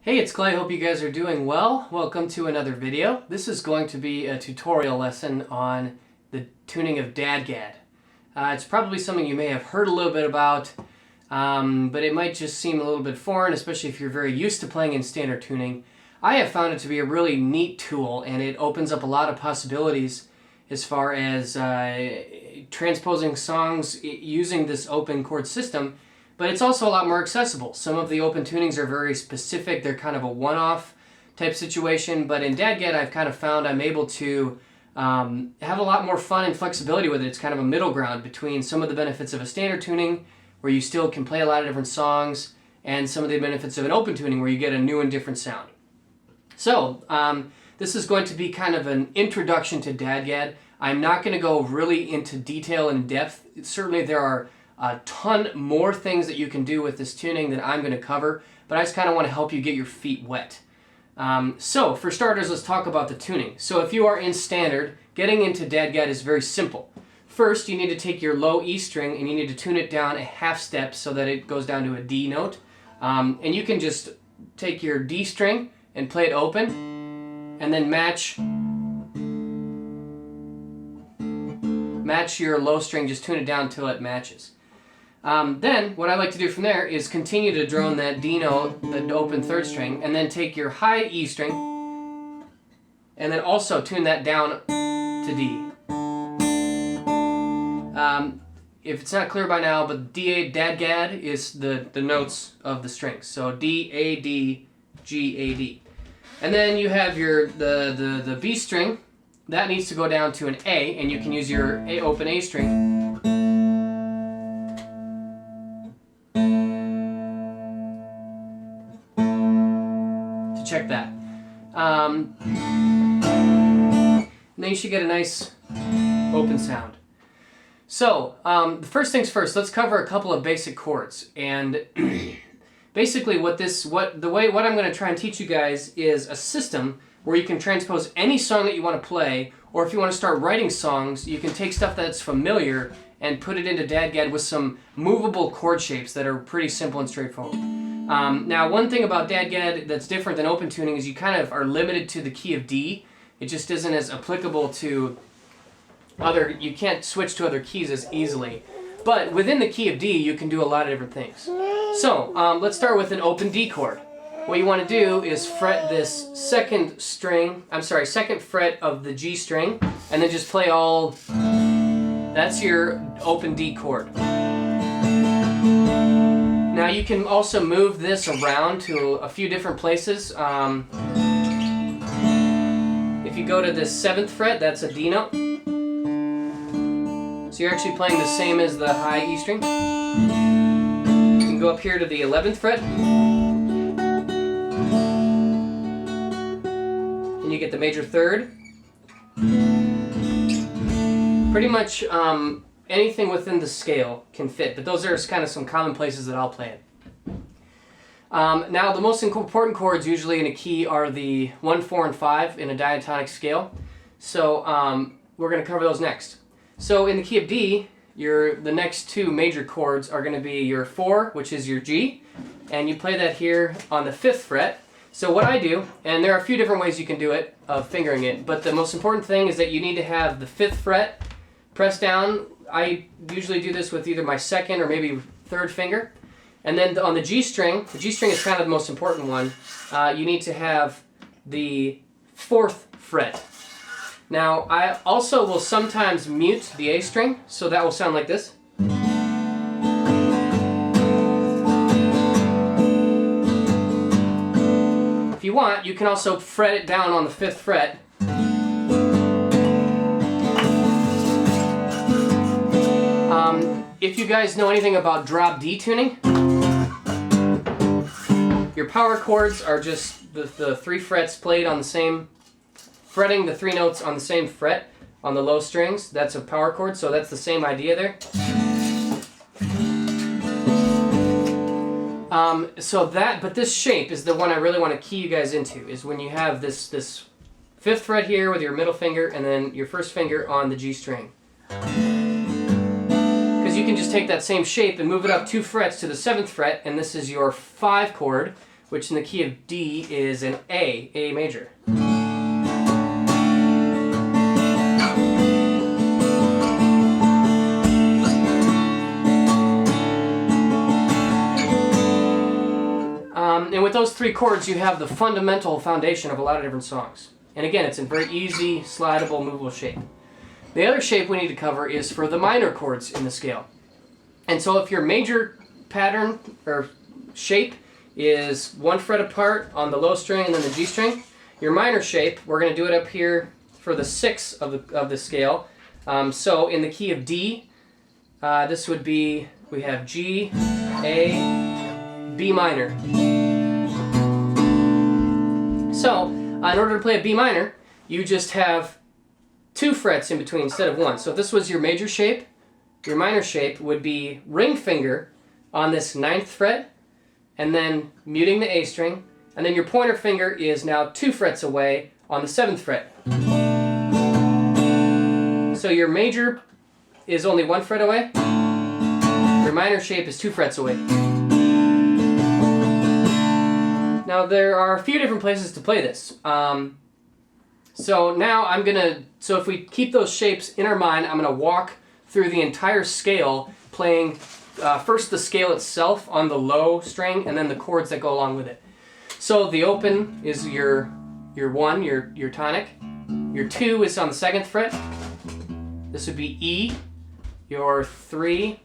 Hey, it's Clay. Hope you guys are doing well. Welcome to another video. This is going to be a tutorial lesson on the tuning of DADGAD. It's probably something you may have heard a little bit about, but it might just seem a little bit foreign, especially if you're very used to playing in standard tuning. I have found it to be a really neat tool, and it opens up a lot of possibilities as far as transposing songs using this open chord system. But it's also a lot more accessible. Some of the open tunings are very specific. They're kind of a one-off type situation. But in DADGAD, I've kind of found I'm able to have a lot more fun and flexibility with it. It's kind of a middle ground between some of the benefits of a standard tuning, where you still can play a lot of different songs, and some of the benefits of an open tuning, where you get a new and different sound. So this is going to be kind of an introduction to DADGAD. I'm not going to go really into detail and depth. Certainly there are a ton more things that you can do with this tuning than I'm going to cover, but I just kind of want to help you get your feet wet. So for starters, let's talk about the tuning. So if you are in standard, getting into DADGAD is very simple. First, you need to take your low E string and you need to tune it down a half step so that it goes down to a D note. And you can just take your D string and play it open, and then match your low string, just tune it down until it matches. Then what I like to do from there is continue to drone that D note, the open third string, and then take your high E string and then also tune that down to D. If it's not clear by now, but DADGAD is the notes of the strings. So D, A, D, G, A, D. And then you have the B string. That needs to go down to an A, and you can use your open A string check that. And then you should get a nice open sound. So the first things first, let's cover a couple of basic chords. And basically what I'm going to try and teach you guys is a system where you can transpose any song that you want to play, or if you want to start writing songs, you can take stuff that's familiar and put it into DADGAD with some movable chord shapes that are pretty simple and straightforward. Now, one thing about DADGAD that's different than open tuning is you kind of are limited to the key of D. It just isn't as applicable to you can't switch to other keys as easily. But within the key of D, you can do a lot of different things. So, let's start with an open D chord. What you want to do is fret this second fret of the G string, and then just play all. That's your open D chord. Now you can also move this around to a few different places. If you go to the 7th fret, that's a D note. So you're actually playing the same as the high E string. You can go up here to the 11th fret. And you get the major third. Pretty much anything within the scale can fit, but those are kind of some common places that I'll play it. Now the most important chords usually in a key are the 1, 4, and 5 in a diatonic scale. So we're going to cover those next. So in the key of D, the next two major chords are going to be your 4, which is your G, and you play that here on the 5th fret. So what I do, and there are a few different ways you can do it, of fingering it, but the most important thing is that you need to have the 5th fret pressed down. I usually do this with either my 2nd or maybe 3rd finger. And then on the G string is kind of the most important one, you need to have the 4th fret. Now, I also will sometimes mute the A string, so that will sound like this. If you want, you can also fret it down on the 5th fret. If you guys know anything about drop D tuning, your power chords are just the 3 frets played on the same, fretting the 3 notes on the same fret on the low strings. That's a power chord, so that's the same idea there. But this shape is the one I really want to key you guys into, is when you have this 5th fret here with your middle finger and then your 1st finger on the G string. You can just take that same shape and move it up 2 frets to the 7th fret, and this is your 5 chord, which in the key of D is an A major. And with those three chords, you have the fundamental foundation of a lot of different songs. And again, it's in very easy, slidable, movable shape. The other shape we need to cover is for the minor chords in the scale. And so if your major pattern or shape is 1 fret apart on the low string and then the G string, your minor shape, we're going to do it up here for the 6th of the scale. So in the key of D, this would be, we have G, A, B minor. So, in order to play a B minor, you just have 2 frets in between instead of 1. So if this was your major shape, your minor shape would be ring finger on this 9th fret, and then muting the A string, and then your pointer finger is now 2 frets away on the 7th fret. So your major is only 1 fret away, your minor shape is 2 frets away. Now there are a few different places to play this. So now so if we keep those shapes in our mind, I'm gonna walk through the entire scale playing first the scale itself on the low string and then the chords that go along with it. So the open is your 1, your tonic. Your 2 is on the 2nd fret. This would be E. Your 3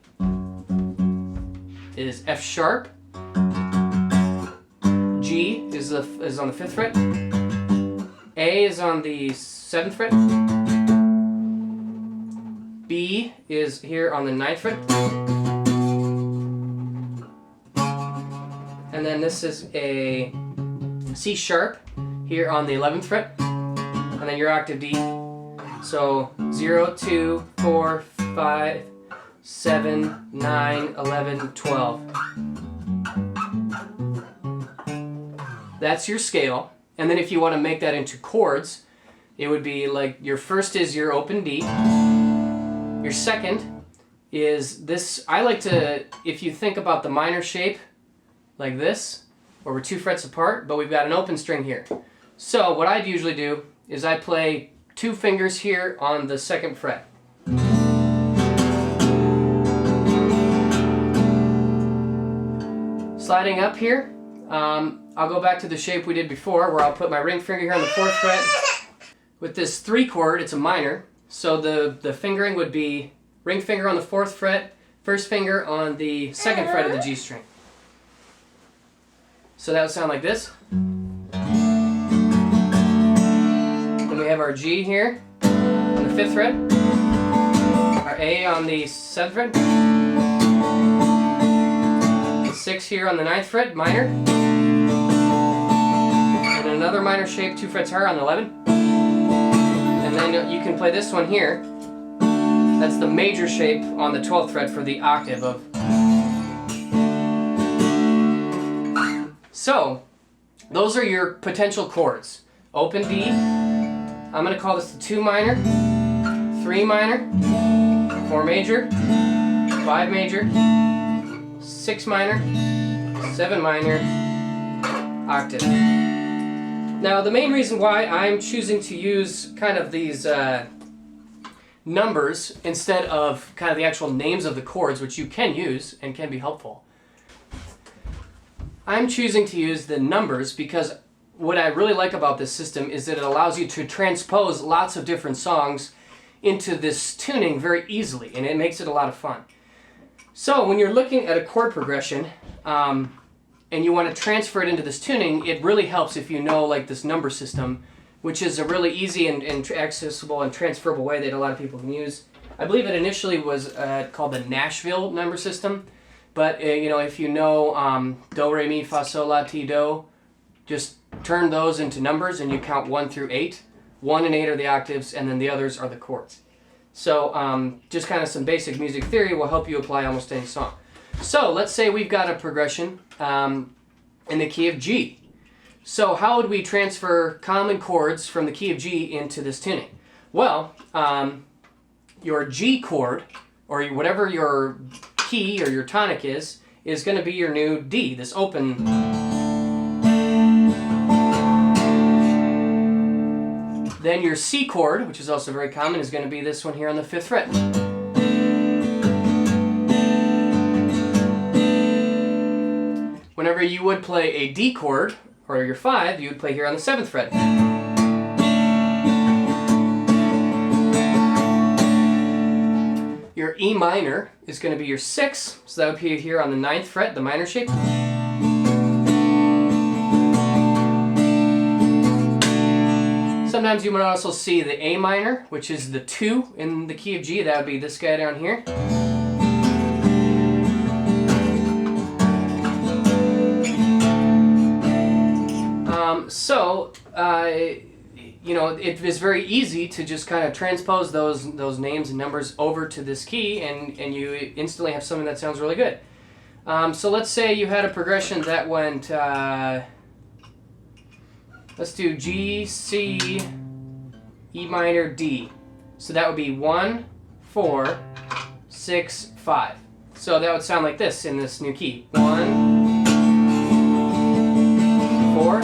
is F sharp. G is on the 5th fret. A is on the 7th fret. B is here on the 9th fret. And then this is a C sharp here on the 11th fret. And then your octave D. So 0, 2, 4, 5, 7, 9, 11, 12. That's your scale. And then if you want to make that into chords, it would be like your first is your open D. Your second is this. I like to, if you think about the minor shape like this, where we're 2 frets apart, but we've got an open string here. So what I'd usually do is I play 2 fingers here on the 2nd fret. Sliding up here, I'll go back to the shape we did before where I'll put my ring finger here on the 4th fret. With this 3 chord, it's a minor, so the fingering would be ring finger on the 4th fret, first finger on the 2nd fret of the G string. So that would sound like this. Then we have our G here on the 5th fret, our A on the 7th fret, the 6 here on the 9th fret, minor, and another minor shape 2 frets higher on the 11th. And then you can play this one here. That's the major shape on the 12th fret for the octave of. So, those are your potential chords. Open D, I'm going to call this the 2 minor, 3 minor, 4 major, 5 major, 6 minor, 7 minor, octave. Now the main reason why I'm choosing to use kind of these numbers instead of kind of the actual names of the chords, which you can use and can be helpful, I'm choosing to use the numbers because what I really like about this system is that it allows you to transpose lots of different songs into this tuning very easily, and it makes it a lot of fun. So when you're looking at a chord progression and you want to transfer it into this tuning, it really helps if you know like this number system, which is a really easy and accessible and transferable way that a lot of people can use. I believe it initially was called the Nashville number system, but you know, if you know do, re, mi, fa, sol, la, ti, do, just turn those into numbers and you count 1 through 8. 1 and 8 are the octaves, and then the others are the chords. So just kind of some basic music theory will help you apply almost any song. So let's say we've got a progression in the key of G. So how would we transfer common chords from the key of G into this tuning? Well, your G chord, or whatever your key or your tonic is going to be your new D, this open Then your C chord, which is also very common, is going to be this one here on the 5th fret. Whenever you would play a D chord, or your 5, you would play here on the 7th fret. Your E minor is going to be your 6, so that would be here on the 9th fret, the minor shape. Sometimes you might also see the A minor, which is the 2 in the key of G. That would be this guy down here. You know, it is very easy to just kind of transpose those names and numbers over to this key, and you instantly have something that sounds really good. So let's say you had a progression that went, let's do G, C, E minor, D. So that would be 1, 4, 6, 5. So that would sound like this in this new key. 1, 4,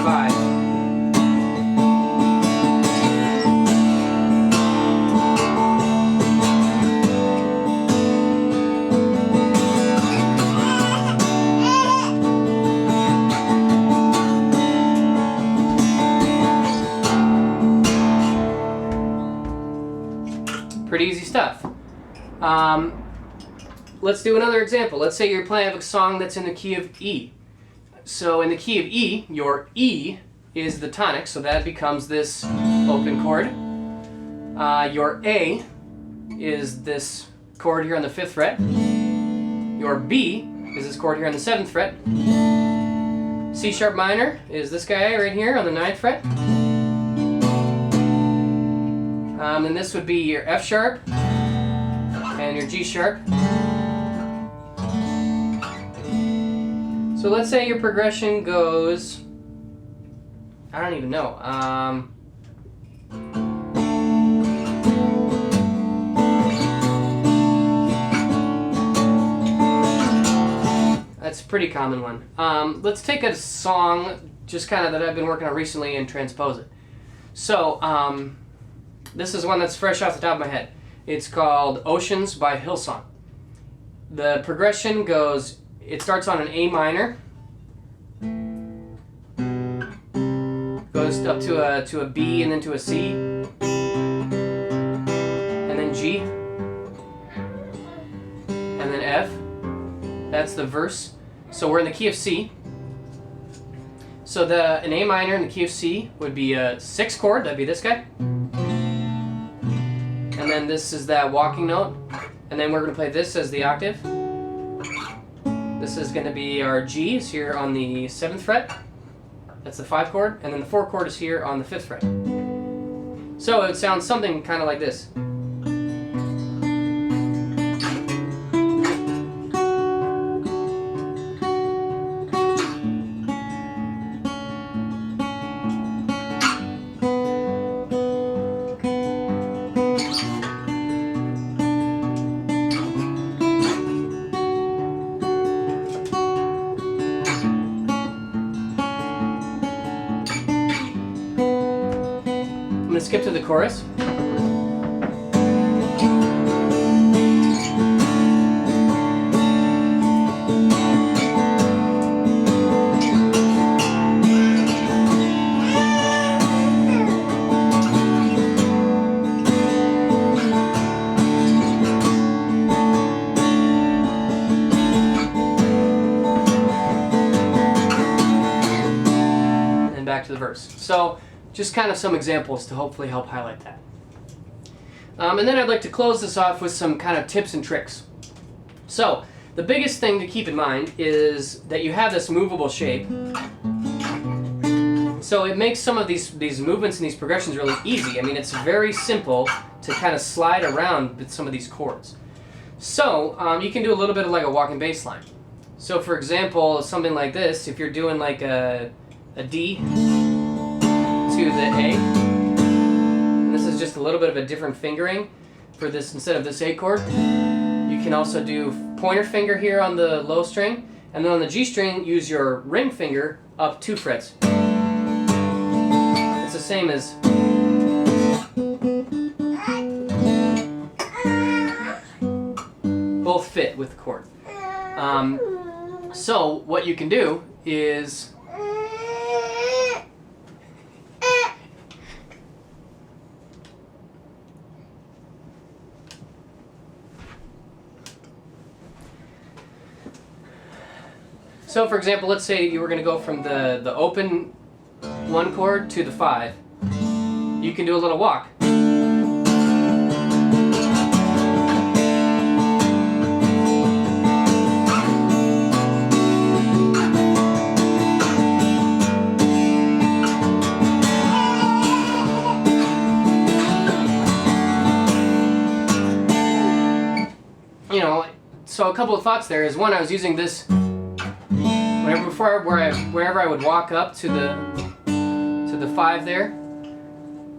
5. Pretty easy stuff. Let's do another example. Let's say you're playing a song that's in the key of E. So in the key of E, your E is the tonic, so that becomes this open chord. Your A is this chord here on the 5th fret. Your B is this chord here on the 7th fret. C sharp minor is this guy right here on the 9th fret. And this would be your F sharp and your G sharp. So let's say your progression goes, I don't even know. That's a pretty common one. Let's take a song just kind of that I've been working on recently and transpose it. So this is one that's fresh off the top of my head. It's called Oceans by Hillsong. The progression goes, it starts on an A minor, goes up to a B and then to a C, and then G, and then F. That's the verse. So we're in the key of C. So an A minor in the key of C would be a 6 chord, that'd be this guy. And then this is that walking note. And then we're going to play this as the octave. This is going to be our G's here on the 7th fret. That's the 5 chord. And then the 4 chord is here on the 5th fret. So it sounds something kind of like this. I'm going to skip to the chorus. And back to the verse. So just kind of some examples to hopefully help highlight that. And then I'd like to close this off with some kind of tips and tricks. So the biggest thing to keep in mind is that you have this movable shape. So it makes some of these movements and these progressions really easy. I mean, it's very simple to kind of slide around with some of these chords. So you can do a little bit of like a walking bass line. So for example, something like this, if you're doing like a D to the A. And this is just a little bit of a different fingering for this instead of this A chord. You can also do pointer finger here on the low string, And then on the G string, use your ring finger up 2 frets. It's the same as... both fit with the chord. So what you can do is... So for example, let's say you were going to go from the open 1 chord to the 5. You can do a little walk. You know, so a couple of thoughts there is, one, I was using this wherever I would walk up to the 5 there.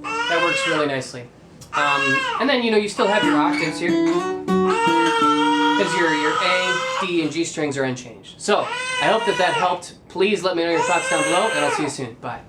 That works really nicely. And then, you know, you still have your octaves here, because your A, D, and G strings are unchanged. So I hope that helped. Please let me know your thoughts down below, and I'll see you soon. Bye.